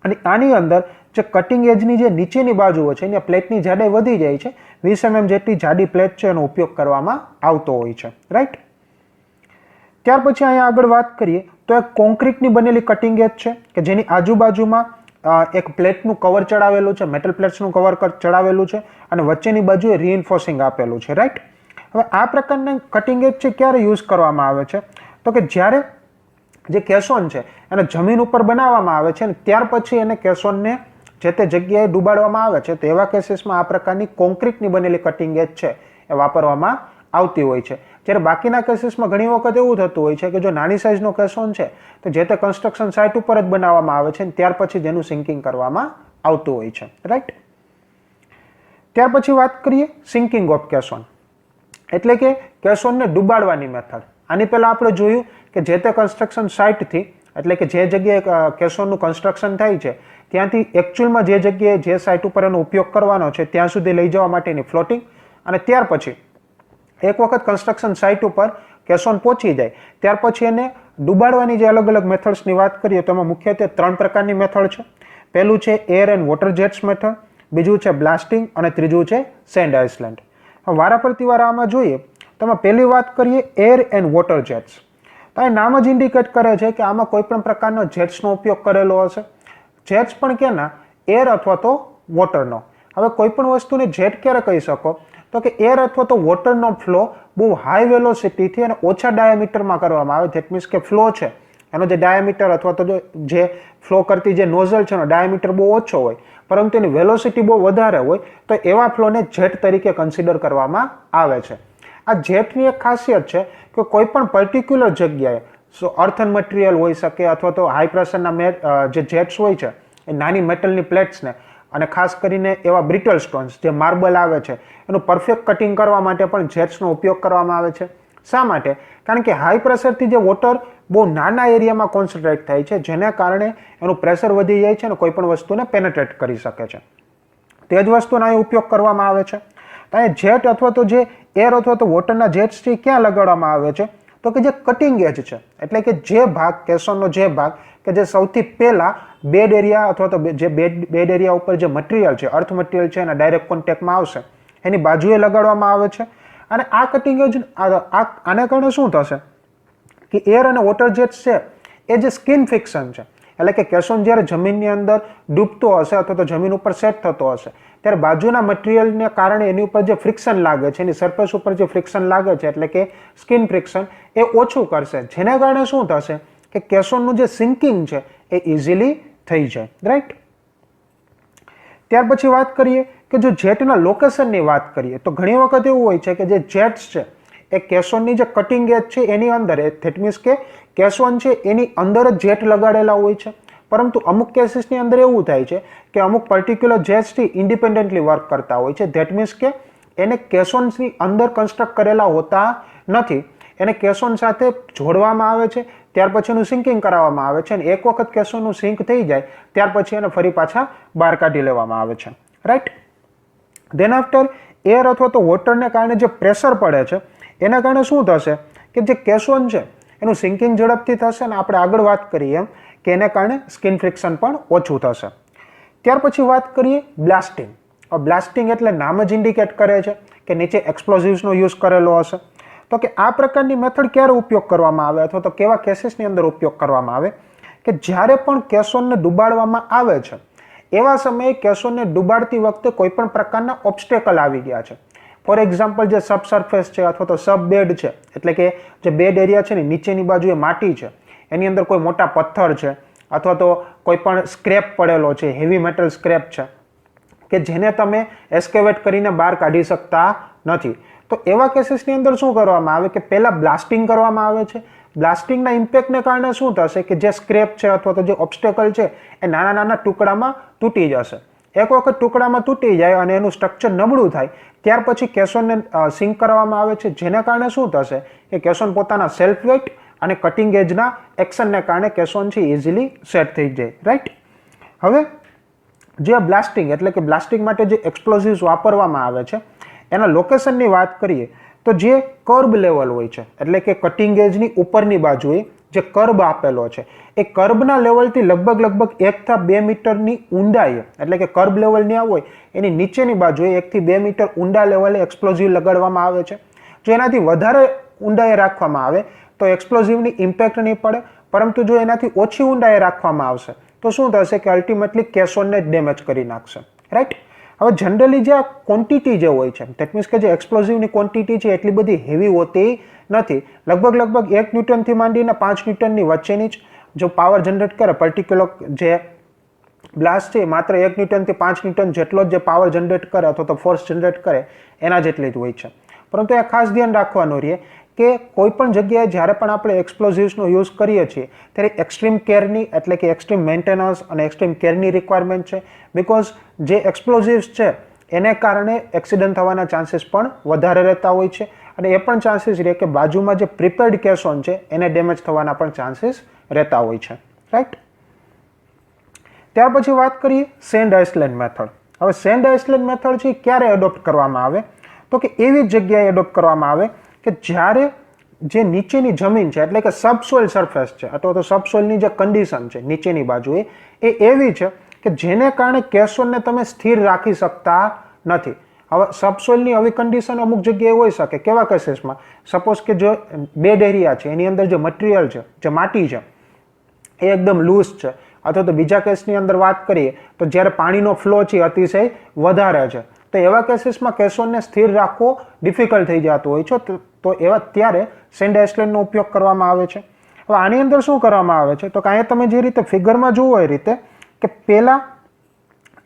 અને આની અંદર જે કટિંગ એજની જે નીચેની બાજુઓ છે એની પ્લેટની જાડાઈ વધી જાય છે. 20 mm જેટલી જાડી પ્લેટ છે એનો ઉપયોગ કરવામાં આવતો હોય છે. રાઈટ? ત્યાર પછી અહીંયા આગળ વાત કરીએ તો એક કોન્ક્રીટની બનેલી કટિંગ એજ છે કે જેની આજુબાજુમાં એક પ્લેટનું કવર ચડાવેલું છે, મેટલ પ્લેટ્સનું કવર ચડાવેલું છે અને વચ્ચેની બાજુએ રીઇન્ફોર્સિંગ આપેલું છે, રાઈટ. હવે આ પ્રકારના કટિંગ એજ છે ક્યારે યુઝ કરવામાં આવે છે તો કે જ્યારે જે કેસોન છે એને જમીન ઉપર બનાવવામાં આવે છે અને ત્યાર પછી એને કેસોનને જે તે જગ્યાએ ડૂબાડવામાં આવે છે. તો એવા કેસીસમાં આ પ્રકારની કોન્ક્રીટની બનેલી કટિંગ એજ છે એ વાપરવામાં આવતી હોય છે. જ્યારે બાકીના કેસીસમાં ઘણી વખત એવું થતું હોય છે કે જો નાની સાઇઝનો કેસોન છે તો જે તે કન્સ્ટ્રક્શન સાઇટ ઉપર જ બનાવવામાં આવે છે અને ત્યાર પછી જેનું સિંકિંગ કરવામાં આવતું હોય છે, રાઈટ. ત્યાર પછી વાત કરીએ સિંકિંગ ઓફ કેસોન, એટલે કે કેસોનને ડૂબાડવાની મેથડ. આની પહેલા આપણે જોયું કે જે તે કન્સ્ટ્રક્શન સાઇટથી, એટલે કે જે જગ્યાએ કેસોનનું કન્સ્ટ્રક્શન થાય છે ત્યાંથી એકચ્યુઅલમાં જે જગ્યાએ જે સાઇટ ઉપર એનો ઉપયોગ કરવાનો છે ત્યાં સુધી લઈ જવા માટેની ફ્લોટિંગ, અને ત્યાર પછી એક વખત કન્સ્ટ્રક્શન સાઇટ ઉપર કેસોન પહોંચી જાય ત્યાર પછી એને ડૂબાડવાની જે અલગ અલગ મેથડ્સની વાત કરીએ તો એમાં મુખ્યત્વે 3 પ્રકારની મેથડ છે. પહેલું છે air and water jets method, બીજું છે બ્લાસ્ટિંગ અને ત્રીજું છે સેન્ડ આઇસલેન્ડ. વારાફરતી વાર આમાં જોઈએ તો અમે પહેલી વાત કરીએ એર એન્ડ વોટર જેટ્સ. તો એ નામ જ ઇન્ડિકેટ કરે છે કે આમાં કોઈ પણ પ્રકારનો જેટ્સનો ઉપયોગ કરેલો હશે. જેટ્સ પણ કેના? એર અથવા તો વોટરનો. હવે કોઈ પણ વસ્તુને જેટ ક્યારે કહી શકો તો કે એર અથવા તો વોટરનો ફ્લો બહુ હાઈ વેલોસિટીથી અને ઓછા ડાયામીટરમાં કરવામાં આવે. ધેટ મીન્સ કે ફ્લો છે એનો જે ડાયામીટર અથવા તો જે ફ્લો કરતી જે નોઝલ છે એનો ડાયામીટર બહુ ઓછો હોય પરંતુ એની વેલોસિટી બહુ વધારે હોય તો એવા ફ્લોને જેટ તરીકે કન્સિડર કરવામાં આવે છે. આ જેટની એક ખાસિયત છે કે કોઈ પણ પર્ટિક્યુલર જગ્યાએ અર્થન મટીરિયલ હોઈ શકે અથવા તો હાઈ પ્રેશરના જે જેટ્સ હોય છે એ નાની મેટલની પ્લેટ્સને અને ખાસ કરીને એવા બ્રિટલ સ્ટોન્સ જે માર્બલ આવે છે એનું પરફેક્ટ કટિંગ કરવા માટે પણ જેટ્સનો ઉપયોગ કરવામાં આવે છે. શા માટે? કારણ કે હાઈ પ્રેશરથી જે વોટર બહુ નાના એરિયામાં કોન્સન્ટ્રેટ થાય છે જેને કારણે એનું પ્રેશર વધી જાય છે અને કોઈ પણ વસ્તુને પેનેટ્રેટ કરી શકે છે. તે જ વસ્તુનો અહીં ઉપયોગ કરવામાં આવે છે. તો અહીં જેટ અથવા તો જે એર અથવા તો વોટરના જેટ્સ છે ક્યાં લગાડવામાં આવે છે તો કે જે કટિંગ એજ છે, એટલે કે જે ભાગ કેસોનનો જે ભાગ કે જે સૌથી પહેલા બેડ એરિયા અથવા તો જે બેડ એરિયા ઉપર જે મટીરિયલ છે, અર્થ મટીરિયલ છે એના ડાયરેક્ટ કોન્ટેક્ટમાં આવશે એની બાજુએ લગાડવામાં આવે છે. અને આ કટિંગ એજ આને કારણે શું થશે કે એર અને વોટર જેટ્સ છે એ જે સ્કિન ફિક્શન છે, એટલે કે કેસોન જ્યારે જમીનની અંદર ડૂબતો હશે અથવા તો જમીન ઉપર સેટ થતો હશે ત્યારે બાજુના મટીરિયલને કારણે એની ઉપર જે ફ્રિક્શન લાગે છે, એની સરફેસ ઉપર જે ફ્રિક્શન લાગે છે એટલે કે સ્કિન ફ્રિક્શન એ ઓછું કરશે, જેને કારણે શું થશે કે કેસોનનું જે સિંકિંગ છે એ ઇઝીલી થઈ જાય, રાઈટ. ત્યાર પછી વાત કરીએ કે જો જેટના લોકેશનની વાત કરીએ તો ઘણી વખત એવું હોય છે કે જે જેટ્સ છે એ કેસોનની જે કટિંગ એજ છે એની અંદર, ધેટ મીન્સ કે કેસોન છે એની અંદર જ જેટ લગાડેલા હોય છે, પરંતુ અમુક કેસીસની અંદર એવું થાય છે કે અમુક પર્ટિક્યુલર જેટ્સથી ઇન્ડિપેન્ડન્ટલી વર્ક કરતા હોય છે. ધેટ મીન્સ કે એને કેસોન્સની અંદર કન્સ્ટ્રક્ટ કરેલા હોતા નથી, એને કેસોન સાથે જોડવામાં આવે છે ત્યાર પછી એનું સિંકિંગ કરાવવામાં આવે છે અને એક વખત કેસોનનું સિંક થઈ જાય ત્યાર પછી એને ફરી પાછા બહાર કાઢી લેવામાં આવે છે, રાઈટ. ધેન આફ્ટર એર અથવા તો વોટરને કારણે જે પ્રેશર પડે છે એના કારણે શું થશે કે જે કેસોન છે એનું સિંકિંગ ઝડપથી થશે અને આપણે આગળ વાત કરીએ એમ કે એને કારણે સ્કિન ફ્રિક્શન પણ ઓછું થશે. ત્યાર પછી વાત કરીએ બ્લાસ્ટિંગ. બ્લાસ્ટિંગ એટલે નામ જ ઇન્ડિકેટ કરે છે કે નીચે એક્સપ્લોઝિવ્સનો યુઝ કરેલો હશે. તો કે આ પ્રકારની મેથડ ક્યારે ઉપયોગ કરવામાં આવે અથવા તો કેવા કેસીસની અંદર ઉપયોગ કરવામાં આવે કે જ્યારે પણ કેસોનને ડૂબાડવામાં આવે છે એવા સમયે કેસોનને ડૂબાડતી વખતે કોઈ પણ પ્રકારના ઓબ્સ્ટેકલ આવી ગયા છે. ફોર એક્ઝામ્પલ જે સબસર્ફેસ છે અથવા તો સબ બેડ છે, એટલે કે જે બેડ એરિયા છે ને નીચેની બાજુએ માટી છે એની અંદર કોઈ મોટા પથ્થર છે અથવા તો કોઈ પણ સ્ક્રેપ પડેલો છે, હેવી મેટલ સ્ક્રેપ છે કે જેને તમે એસ્કેવેટ કરીને બહાર કાઢી શકતા નથી. તો એવા કેસીસની અંદર શું કરવામાં આવે કે પહેલા બ્લાસ્ટિંગ કરવામાં આવે છે. બ્લાસ્ટિંગના ઇમ્પેક્ટને કારણે શું થશે કે જે સ્ક્રેપ છે અથવા તો જે ઓબ્સ્ટેકલ છે એ નાના નાના ટુકડામાં તૂટી જશે. એક વખત ટુકડામાં તૂટી જાય અને એનું સ્ટ્રક્ચર નબળું થાય ત્યાર પછી કેસોનને સિંક કરવામાં આવે છે, જેને કારણે શું થશે કે કેસોન પોતાના સેલ્ફ વેઇટ અને કટિંગ એજના એક્શનને કારણે કેસોન છે ઇઝીલી સેટ થઈ જાય, રાઈટ. હવે જે બ્લાસ્ટિંગ એટલે કે બ્લાસ્ટિંગ માટે જે એક્સપ્લોઝિવ્સ વાપરવામાં આવે છે એના લોકેશનની વાત કરીએ તો જે કર્બ લેવલ હોય છે એટલે કે કટિંગ એજની ઉપરની બાજુએ જે કર્બ આપેલો છે એ કર્બના લેવલથી લગભગ 1 થી 2 મીટરની ઊંડાઈએ, એટલે કે કર્બ લેવલ ન્યા હોય એની નીચેની બાજુએ 1 થી 2 મીટર ઊંડા લેવલે એક્સપ્લોઝિવ લગાડવામાં આવે છે. જો એનાથી વધારે ઊંડાઈએ રાખવામાં આવે તો એક્સપ્લોઝિવની ઇમ્પેક્ટ નહીં પડે, પરંતુ જો એનાથી ઓછી ઊંડાઈએ રાખવામાં આવશે તો શું થશે કે અલ્ટિમેટલી કેસોનને જ ડેમેજ કરી નાખશે, રાઈટ. હવે જનરલી જે આ ક્વોન્ટિટી જે હોય છે, દેટ મીન્સ કે જે એક્સપ્લોઝિવની ક્વોન્ટિટી છે એટલી બધી હેવી હોતી નથી. લગભગ 1 ન્યૂટનથી માંડીને 5 ન્યૂટનની વચ્ચેની જ જો પાવર જનરેટ કરે પર્ટિક્યુલર જે બ્લાસ્ટ છે, માત્ર 1 ન્યૂટનથી 5 ન્યૂટન જેટલો જ જે પાવર જનરેટ કરે અથવા તો ફોર્સ જનરેટ કરે એના જેટલી જ હોય છે. પરંતુ એ ખાસ ધ્યાન રાખવાનું રહે કે કોઈ પણ જગ્યાએ જ્યારે પણ આપણે એક્સપ્લોઝિવ્સનો યુઝ કરીએ છીએ ત્યારે એક્સ્ટ્રીમ કેરની એટલે કે એક્સ્ટ્રીમ મેન્ટેનન્સ અને એક્સ્ટ્રીમ કેરની રિક્વાયરમેન્ટ છે. બિકોઝ જે એક્સપ્લોઝિવ્સ છે એને કારણે એક્સિડન્ટ થવાના ચાન્સીસ પણ વધારે રહેતા હોય છે અને એ પણ ચાન્સીસ રહે કે બાજુમાં જે પ્રિપેર્ડ કેસોન છે એને ડેમેજ થવાના પણ ચાન્સીસ રહેતા હોય છે, રાઈટ. ત્યાર પછી વાત કરીએ સેન્ડ આઇસલેન્ડ મેથડ. હવે સેન્ડ આઇસલેન્ડ મેથડ છે ક્યારે એડોપ્ટ કરવામાં આવે તો કે એવી જગ્યાએ એડોપ્ટ કરવામાં આવે કે જ્યારે જે નીચેની જમીન છે એટલે કે સબસોઇલ સરફેસ છે અથવા તો સબસોઇલની જે કન્ડિશન છે નીચેની બાજુએ એ એવી છે કે જેને કારણે કેસોનને તમે સ્થિર રાખી શકતા નથી. હવે સબસોઇલની આવી કન્ડિશન અમુક જગ્યાએ હોઈ શકે. કેવા કેસીસમાં? સપોઝ કે જો બેડ એરિયા છે એની અંદર જે મટીરિયલ છે, જે માટી છે એ એકદમ લૂઝ છે, અથવા તો બીજા કેસની અંદર વાત કરીએ તો જ્યારે પાણીનો ફ્લો છે અતિશય વધારે છે, તો એવા કેસીસમાં કેસોનને સ્થિર રાખવો ડિફિકલ્ટ થઈ જતું હોય છે. તો એવા ત્યારે સેન્ડ આઇસલેન્ડનો ઉપયોગ કરવામાં આવે છે. હવે આની અંદર શું કરવામાં આવે છે તો કે અહીંયા તમે જે રીતે ફિગરમાં જુઓ એ રીતે કે પહેલા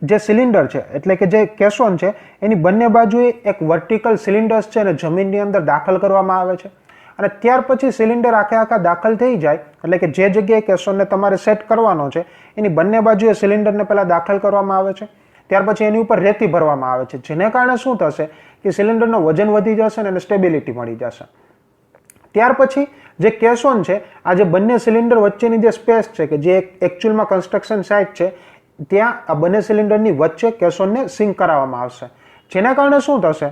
જે સિલિન્ડર છે એટલે કે જે કેસોન છે એની બંને બાજુએ એક વર્ટિકલ સિલિન્ડર્સ છે અને જમીનની અંદર દાખલ કરવામાં આવે છે અને ત્યાર પછી સિલિન્ડર આખા દાખલ થઈ જાય એટલે કે જે જગ્યાએ કેસોનને તમારે સેટ કરવાનો છે એની બંને બાજુએ સિલિન્ડરને પહેલા દાખલ કરવામાં આવે છે. ત્યાર પછી એની ઉપર રેતી ભરવામાં આવે છે, જેને કારણે શું થશે કે સિલિન્ડરનું વજન વધી જશે અને સ્ટેબિલિટી મળી જશે. ત્યાર પછી જે કેસોન છે આ જે બંને સિલિન્ડર વચ્ચેની જે સ્પેસ છે કે જે એકચ્યુઅલમાં કન્સ્ટ્રક્શન સાઇટ છે ત્યાં આ બંને સિલિન્ડરની વચ્ચે કેસોનને સિંક કરાવવામાં આવશે, જેના કારણે શું થશે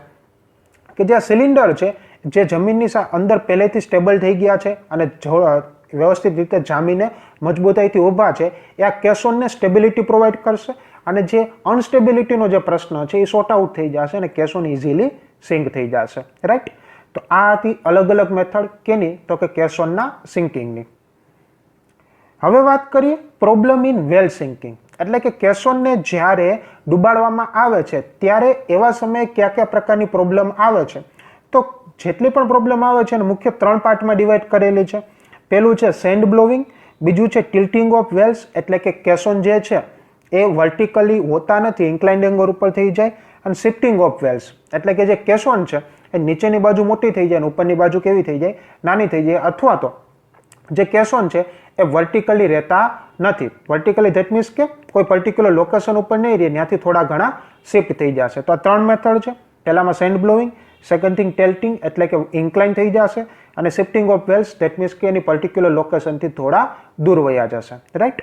કે જે આ સિલિન્ડર છે જે જમીનની અંદર પહેલેથી સ્ટેબલ થઈ ગયા છે અને વ્યવસ્થિત રીતે જામીને મજબૂતાઈથી ઊભા છે એ આ કેસોનને સ્ટેબિલિટી પ્રોવાઈડ કરશે અને જે અનસ્ટેબિલિટીનો જે પ્રશ્ન છે એ સોર્ટ આઉટ થઈ જશે અને કેસોન ઇઝીલી સિંક થઈ જશે, રાઈટ. તો આ હતી અલગ અલગ મેથડ કેની તો કે કેસોનના સિંકિંગની. હવે વાત કરીએ પ્રોબ્લેમ ઇન વેલ સિંકિંગ એટલે કે કેસોનને જ્યારે ડૂબાડવામાં આવે છે ત્યારે એવા સમયે કયા કયા પ્રકારની પ્રોબ્લેમ આવે છે. તો જેટલી પણ પ્રોબ્લેમ આવે છે એને મુખ્ય 3 પાર્ટમાં ડિવાઈડ કરેલી છે. પહેલું છે સેન્ડ બ્લોવિંગ, બીજું છે ટિલ્ટિંગ ઓફ વેલ્સ એટલે કે કેસોન જે છે એ વર્ટિકલી હોતા નથી, ઇન્ક્લાઇન્ડ એંગલ ઉપર થઈ જાય, અને શિફ્ટિંગ ઓફ વેલ્સ એટલે કે જે કેસોન છે એ નીચેની બાજુ મોટી થઈ જાય અને ઉપરની બાજુ કેવી થઈ જાય, નાની થઈ જાય, અથવા તો જે કેસોન છે એ વર્ટિકલી રહેતા નથી. વર્ટિકલી ધેટ મીન્સ કે કોઈ પર્ટિક્યુલર લોકેશન ઉપર નહીં રહે, ત્યાંથી થોડા ઘણા શિફ્ટ થઈ જશે. તો આ 3 મેથડ છે. પહેલામાં sand blowing, second thing tilting એટલે કે ઇન્ક્લાઇન થઈ જશે, અને shifting of wells that means કે એની પર્ટિક્યુલર લોકેશનથી થોડા દૂર વયા જશે, રાઈટ.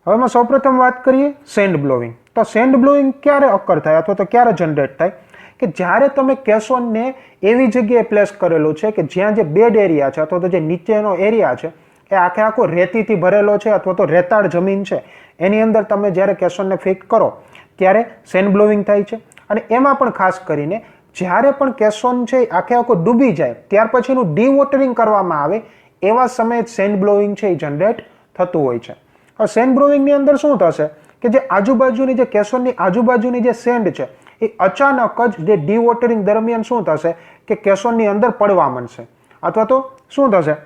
હવે સૌપ્રથમ વાત કરીએ સેન્ડ બ્લોવિંગ. તો સેન્ડ બ્લોવિંગ ક્યારે અકર થાય અથવા તો ક્યારે જનરેટ થાય કે જ્યારે તમે કેસોનને એવી જગ્યાએ પ્લેસ કરેલું છે કે જ્યાં જે બેડ એરિયા છે અથવા તો જે નીચેનો એરિયા છે એ આખો રેતીથી ભરેલો છે અથવા તો રેતાળ જમીન છે, એની અંદર તમે જ્યારે કેસોનને ફિટ કરો ત્યારે સેન્ડ બ્લોવિંગ થાય છે. અને એમાં પણ ખાસ કરીને જ્યારે પણ કેસોન છે આખો ડૂબી જાય ત્યાર પછી એનું ડીવોટરિંગ કરવામાં આવે એવા સમયે સેન્ડ બ્લોવિંગ છે એ જનરેટ થતું હોય છે. હવે સેન્ડ બ્લોવિંગની અંદર શું થશે કે જે આજુબાજુની જે કેસોનની આજુબાજુની જે સેન્ડ છે એ અચાનક જ જે ડીવોટરિંગ દરમિયાન શું થશે કે કેસોનની અંદર પડવા માંડશે અથવા તો શું થશે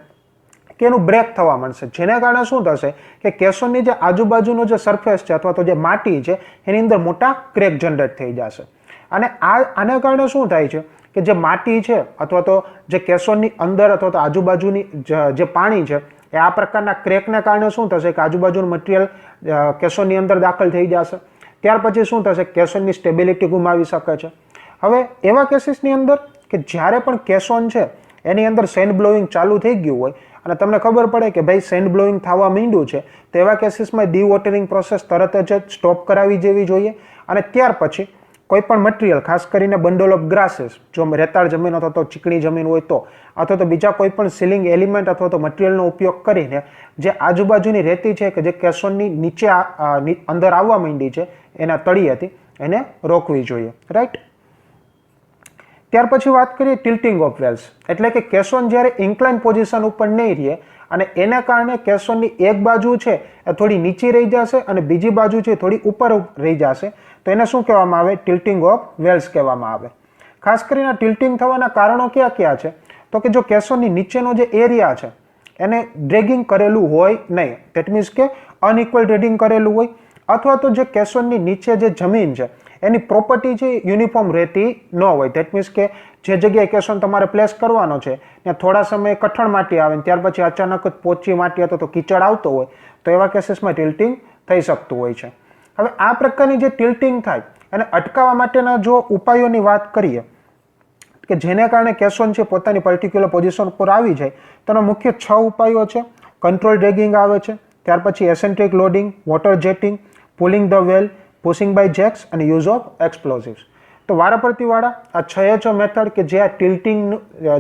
કે એનું બ્રેક થવા માંડશે, જેના કારણે શું થશે કે કેસોનની જે આજુબાજુનો જે સરફેસ છે અથવા તો જે માટી છે એની અંદર મોટા ક્રેક જનરેટ થઈ જશે. અને આને કારણે શું થાય છે કે જે માટી છે અથવા તો જે કેસોનની અંદર અથવા તો આજુબાજુની જે પાણી છે એ આ પ્રકારના ક્રેકને કારણે શું થશે કે આજુબાજુનું મટીરિયલ કેસોનની અંદર દાખલ થઈ જશે. ત્યાર પછી શું થશે કેસોનની સ્ટેબિલિટી ગુમાવી શકે છે. હવે એવા કેસીસની અંદર કે જ્યારે પણ કેસોન છે એની અંદર સેન્ડ બ્લોવિંગ ચાલુ થઈ ગયું હોય અને તમને ખબર પડે કે ભાઈ સેન્ડ બ્લોવિંગ થવા માંડ્યું છે તો એવા કેસીસમાં ડીવોટરિંગ પ્રોસેસ તરત જ સ્ટોપ કરાવી દેવી જોઈએ. અને ત્યાર પછી કોઈ પણ મટીરિયલ ખાસ કરીને બંડલ ઓફ ગ્રાસીસ, જો રેતાળ જમીન અથવા તો ચીકણી જમીન હોય તો, અથવા તો બીજા કોઈ પણ સીલિંગ એલિમેન્ટ અથવા તો મટીરિયલનો ઉપયોગ કરીને જે આજુબાજુની રેતી છે કે જે કેસોનની નીચે અંદર આવવા માંડી છે એના તળિયેથી એને રોકવી જોઈએ, રાઈટ. ત્યાર પછી વાત કરીએ ટિલ્ટિંગ ઓફ વેલ્સ, એટલે કે કેસોન જ્યારે ઇન્ક્લાઇન પોઝિશન ઉપર નહીં રહે અને એના કારણે કેસોનની એક બાજુ છે એ થોડી નીચે રહી જશે અને બીજી બાજુ છે થોડી ઉપર રહી જશે, તો એને શું કહેવામાં આવે? ટિલ્ટિંગ ઓફ વેલ્સ કહેવામાં આવે. ખાસ કરીને ટિલ્ટિંગ થવાના કારણો કયા કયા છે? તો કે જો કેસોનની નીચેનો જે એરિયા છે એને ડ્રેગિંગ કરેલું હોય નહીં, દેટ મીન્સ કે અનઇક્વલ ડ્રેગિંગ કરેલું હોય, અથવા તો જે કેસોનની નીચે જે જમીન છે એની પ્રોપર્ટી છે યુનિફોર્મ રહેતી ન હોય, દેટ મીન્સ કે જે જગ્યાએ કેસોન તમારે પ્લેસ કરવાનો છે ત્યાં થોડા સમયે કઠણ માટી આવે ત્યાર પછી અચાનક જ પોચી માટી અથવા તો કીચડ આવતો હોય, તો એવા કેસીસમાં ટિલ્ટિંગ થઈ શકતું હોય છે. હવે આ પ્રકારની જે ટિલ્ટિંગ થાય એને અટકાવવા માટેના જો ઉપાયોની વાત કરીએ કે જેને કારણે કેસોન છે પોતાની પર્ટિક્યુલર પોઝિશન ઉપર આવી જાય, તો એના મુખ્ય 6 ઉપાયો છે. કંટ્રોલ ડ્રેગિંગ આવે છે, ત્યાર પછી eccentric loading, water jetting, pulling the well, pushing by jacks અને યુઝ ઓફ એક્સપ્લોઝિવ્સ. તો વારાફરતીવાળા આ 6 મેથડ કે જે આ ટિલ્ટિંગ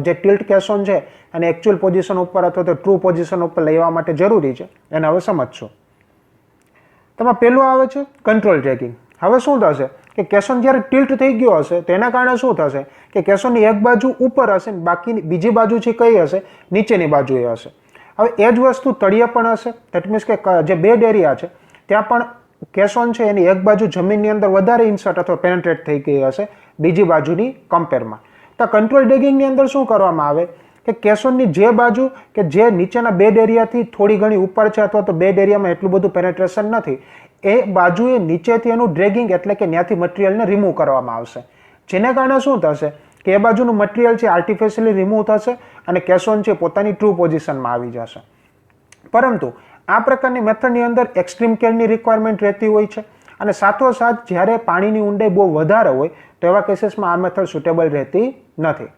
જે ટિલ્ટ કેસોન છે અને એકચ્યુઅલ પોઝિશન ઉપર અથવા તો ટ્રુ પોઝિશન ઉપર લેવા માટે જરૂરી છે એને હવે સમજશો. તેમાં પહેલું આવે છે કંટ્રોલ ડ્રેગિંગ. હવે શું થશે કે કેસોન જ્યારે ટિલ્ટ થઈ ગયો હશે તો એના કારણે શું થશે કે કેસોનની એક બાજુ ઉપર હશે ને બાકી બીજી બાજુ છે કઈ હશે? નીચેની બાજુએ હશે. હવે એ જ વસ્તુ તળિયે પણ હશે, દેટ મીન્સ કે જે બેડ એરિયા છે ત્યાં પણ કેસોન છે એની એક બાજુ જમીનની અંદર વધારે ઇન્સર્ટ અથવા પેનેટ્રેટ થઈ ગઈ હશે બીજી બાજુની કમ્પેરમાં. તો કંટ્રોલ ડ્રેગિંગની અંદર શું કરવામાં આવે કે કેસોનની જે બાજુ કે જે નીચેના બેડ એરિયાથી થોડી ઘણી ઉપર છે અથવા તો બેડ એરિયામાં એટલું બધું પેનેટ્રેશન નથી, એ બાજુએ નીચેથી એનું ડ્રેગિંગ એટલે કે ત્યાંથી મટીરિયલને રિમૂવ કરવામાં આવશે, જેને કારણે શું થશે કે એ બાજુનું મટીરિયલ છે આર્ટિફિશિયલી રિમૂવ થશે અને કેસોન છે પોતાની ટ્રુ પોઝિશનમાં આવી જશે. પરંતુ આ પ્રકારની મેથડની અંદર એક્સ્ટ્રીમ કેરની રિક્વાયરમેન્ટ રહેતી હોય છે અને સાથોસાથ જ્યારે પાણીની ઊંડાઈ બહુ વધારે હોય તો એવા કેસીસમાં આ મેથડ સુટેબલ રહેતી નથી.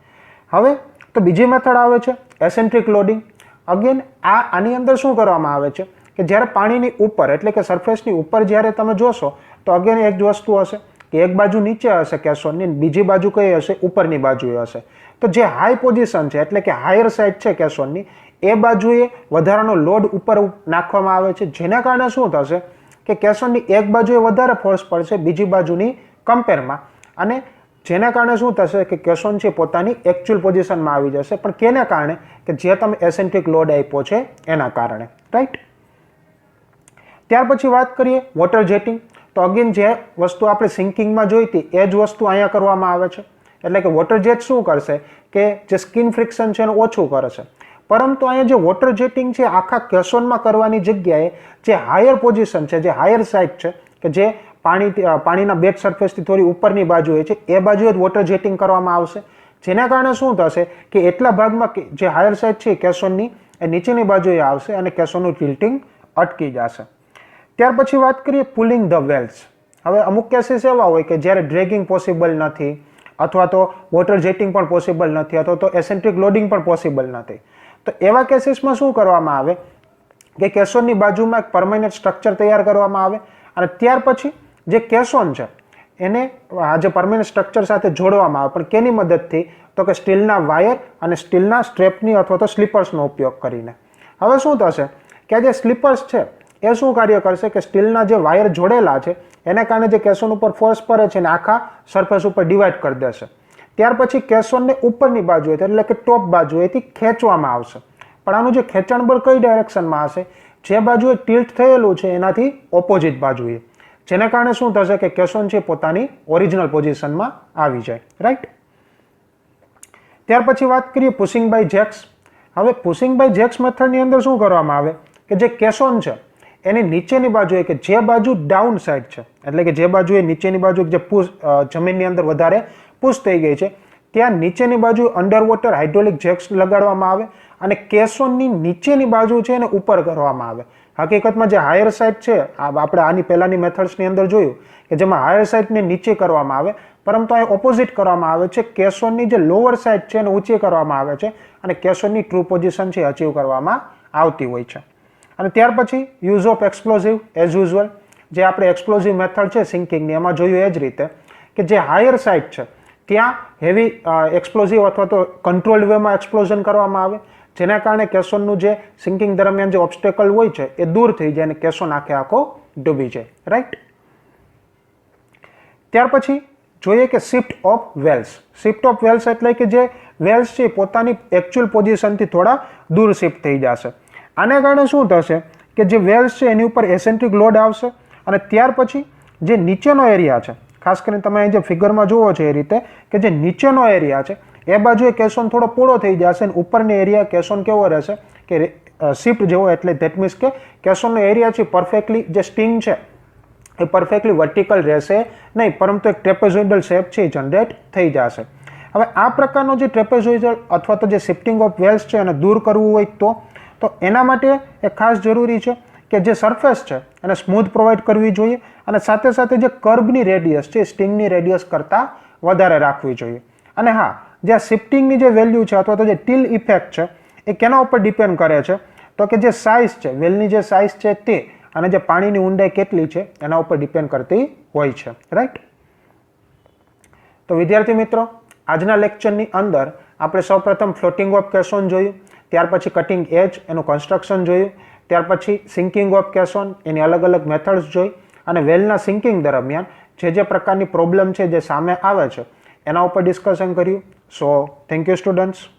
હવે તો બીજી મેથડ આવે છે એસેન્ટ્રિક લોડિંગ. અગેન આની અંદર શું કરવામાં આવે છે કે જ્યારે પાણીની ઉપર એટલે કે સરફેસની ઉપર જ્યારે તમે જોશો તો અગેન એક જ વસ્તુ હશે કે એક બાજુ નીચે હશે કેસોનની, બીજી બાજુ કઈ હશે? ઉપરની બાજુએ હશે. તો જે હાઈ પોઝિશન છે એટલે કે હાયર સાઇડ છે કેસોનની એ બાજુએ વધારાનો લોડ ઉપર નાખવામાં આવે છે, જેના કારણે શું થશે કે કેસોનની એક બાજુએ વધારે ફોર્સ પડશે બીજી બાજુની કમ્પેરમાં અને જેના કારણે શું થશે કે કેસોન છે પોતાની એકચ્યુઅલ પોઝિશનમાં આવી જશે, પણ કેને કારણે? કે જે તમે એસેન્ટ્રિક લોડ આપ્યો છે એના કારણે, રાઈટ? ત્યાર પછી વાત કરીએ વોટર જેટિંગ. તો અગેન જે વસ્તુ આપણે સિંકિંગમાં જોઈ હતી એ જ વસ્તુ અહીંયા કરવામાં આવે છે, એટલે કે વોટર જેટ શું કરશે કે જે સ્કિન ફ્રિક્શન છે એને ઓછું કરે છે. પરંતુ અહીંયા જે વોટર જેટિંગ છે આખા કેસોનમાં કરવાની જગ્યાએ જે હાયર પોઝિશન છે, જે હાયર સાઇડ છે કે જે પાણીના બેડ સરફેસથી થોડી ઉપરની બાજુએ છે એ બાજુએ જ વોટર જેટિંગ કરવામાં આવશે, જેના કારણે શું થશે કે એટલા ભાગમાં જે હાયર સાઇડ છે કેસોનની એ નીચેની બાજુએ આવશે અને કેસોનનું ટિલ્ટિંગ અટકી જશે. ત્યાર પછી વાત કરીએ પુલિંગ ધ વેલ્સ. હવે અમુક કેસીસ એવા હોય કે જ્યારે ડ્રેગિંગ પોસિબલ નથી અથવા તો વોટર જેટિંગ પણ પોસિબલ નથી અથવા તો એસેન્ટ્રિક લોડિંગ પણ પોસિબલ નથી, તો એવા કેસીસમાં શું કરવામાં આવે કે કેસોનની બાજુમાં એક પરમેનન્ટ સ્ટ્રક્ચર તૈયાર કરવામાં આવે અને ત્યાર પછી જે કેસોન છે એને આ જે પરમેનન્ટ સ્ટ્રક્ચર સાથે જોડવામાં આવે, પણ કેની મદદથી? તો કે સ્ટીલના વાયર અને સ્ટીલના સ્ટ્રેપની અથવા તો સ્લીપર્સનો ઉપયોગ કરીને. હવે શું થશે કે આ જે સ્લીપર્સ છે એ શું કાર્ય કરશે કે સ્ટીલના જે વાયર જોડેલા છે એને કારણે જે કેસોન ઉપર ફોર્સ પડે છે એને આખા સરફેસ ઉપર ડિવાઈડ કરી દેશે. ત્યાર પછી કેસોનને ઉપરની બાજુએ એટલે કે ટોપ બાજુએથી ખેંચવામાં આવશે, પણ આનું જે ખેંચાણ બળ કઈ ડાયરેક્શનમાં હશે? જે બાજુએ ટિલ્ટ થયેલું છે એનાથી ઓપોઝિટ બાજુએ, જેને કારણે શું થશે કે કેસોન છે પોતાની ઓરિજિનલ પોઝિશનમાં આવી જાય, રાઈટ? ત્યાર પછી વાત કરીએ પુશિંગ બાય જેક્સ. હવે પુશિંગ બાય જેક્સ મેથડની અંદર શું કરવામાં આવે કે જે કેસોન છે એની નીચેની બાજુએ કે જે બાજુ ડાઉન સાઇડ છે એટલે કે જે બાજુએ નીચેની બાજુ જે જમીનની અંદર વધારે પુશ થઈ ગઈ છે ત્યાં નીચેની બાજુ અંડર વોટર હાઇડ્રોલિક જેક્સ લગાડવામાં આવે અને કેસોનની નીચેની બાજુ છે એને ઉપર કરવામાં આવે. હકીકતમાં જે હાયર સાઇડ છે આપણે આની પહેલાની મેથડ્સની અંદર જોયું કે જેમાં હાયર સાઇડને નીચે કરવામાં આવે, પરંતુ અહીં ઓપોઝિટ કરવામાં આવે છે, કેસોનની જે લોઅર સાઇડ છે એને ઊંચી કરવામાં આવે છે અને કેસોનની ટ્રુ પોઝિશન છે અચીવ કરવામાં આવતી હોય છે. અને ત્યાર પછી use of explosive as usual, જે આપણે એક્સપ્લોઝિવ મેથડ છે સિંકિંગની એમાં જોયું એ જ રીતે કે જે હાયર સાઇડ છે ત્યાં હેવી એક્સપ્લોઝિવ અથવા તો કંટ્રોલ્ડ વેમાં એક્સપ્લોઝન કરવામાં આવે, જેના કારણે કેસોનનું જે સિંકિંગ દરમિયાન જે ઓબ્સ્ટેકલ હોય છે એ દૂર થઈ જાય અને કેસોન આખો ડૂબી જાય, રાઈટ? ત્યાર પછી જોઈએ કે shift of wells. Shift of wells એટલે કે જે વેલ્સ છે પોતાની એકચ્યુઅલ પોઝિશનથી થોડા દૂર શિફ્ટ થઈ જશે. આને કારણે શું થશે કે જે વેલ્સ છે એની ઉપર એસેન્ટ્રિક લોડ આવશે અને ત્યાર પછી જે નીચેનો એરિયા છે, ખાસ કરીને તમે અહીં જે ફિગરમાં જુઓ છો એ રીતે કે જે નીચેનો એરિયા છે એ બાજુએ કેસોન થોડો પોળો થઈ જશે અને ઉપરની એરિયા કેસોન કેવો રહેશે કે શિફ્ટ જેવો. એટલે ધેટ મીન્સ કે કેસોનનો એરિયા છે પરફેક્ટલી જે સ્ટિંગ છે એ પરફેક્ટલી વર્ટિકલ રહેશે નહીં, પરંતુ એક ટ્રેપેઝોઇડલ શેપ છે એ જનરેટ થઈ જશે. હવે આ પ્રકારનો જે ટ્રેપેઝોઇડલ અથવા તો જે શિફ્ટિંગ ઓફ વેલ્સ છે એને દૂર કરવું હોય તો એના માટે એ ખાસ જરૂરી છે કે જે સરફેસ છે એને સ્મૂથ પ્રોવાઈડ કરવી જોઈએ અને સાથે સાથે જે કર્બની રેડિયસ છે સ્ટિંગની રેડિયસ કરતાં વધારે રાખવી જોઈએ. અને હા, જે આ શિફ્ટિંગની જે વેલ્યુ છે અથવા તો જે ટીલ ઇફેક્ટ છે એ કેના ઉપર ડિપેન્ડ કરે છે તો કે જે સાઇઝ છે, વેલની જે સાઇઝ છે તે અને જે પાણીની ઊંડાઈ કેટલી છે એના ઉપર ડિપેન્ડ કરતી હોય છે. રાઈટ. તો વિદ્યાર્થી મિત્રો, આજના લેક્ચરની અંદર આપણે સૌપ્રથમ ફ્લોટિંગ ઓફ કેસોન જોયું, ત્યાર પછી કટિંગ એજ એનું કન્સ્ટ્રક્શન જોયું, ત્યાર પછી સિંકિંગ ઓફ કેસોન એની અલગ અલગ મેથડ્સ જોઈ અને વેલના સિંકિંગ દરમિયાન જે પ્રકારની પ્રોબ્લેમ છે જે સામે આવે છે એના ઉપર ડિસ્કશન કર્યું. So thank you students.